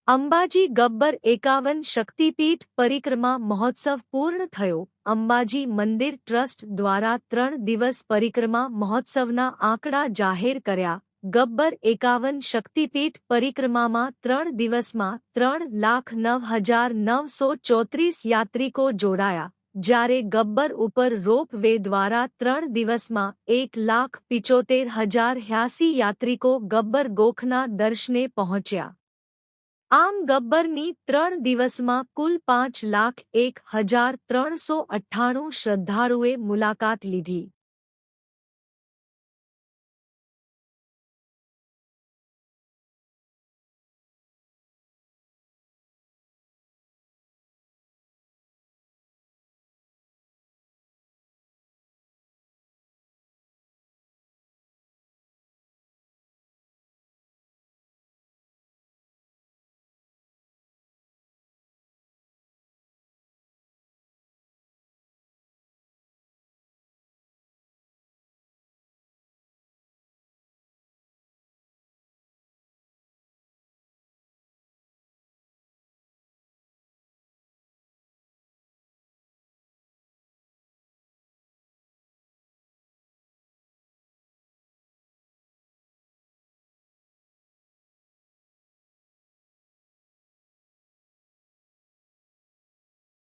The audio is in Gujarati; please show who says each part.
Speaker 1: અંબાજી ગબ્બર 51 શક્તિપીઠ પરિક્રમા મહોત્સવ પૂર્ણ થયો. અંબાજી મંદિર ટ્રસ્ટ દ્વારા 3 દિવસ પરિક્રમા મહોત્સવના આંકડા જાહેર કર્યા. ગબ્બર 51 શક્તિપીઠ પરિક્રમામાં 3 દિવસમાં 3,09,934 યાત્રિકો જોડાયા, જ્યારે ગબ્બર ઉપર રોપ વે દ્વારા 3 દિવસમાં 1,75,080 યાત્રિકો ગબ્બર ગોખના દર્શને પહોંચ્યા. આમ ગબ્બરની 3 દિવસમાં કુલ 5,01,398 શ્રદ્ધાળુએ મુલાકાત લીધી.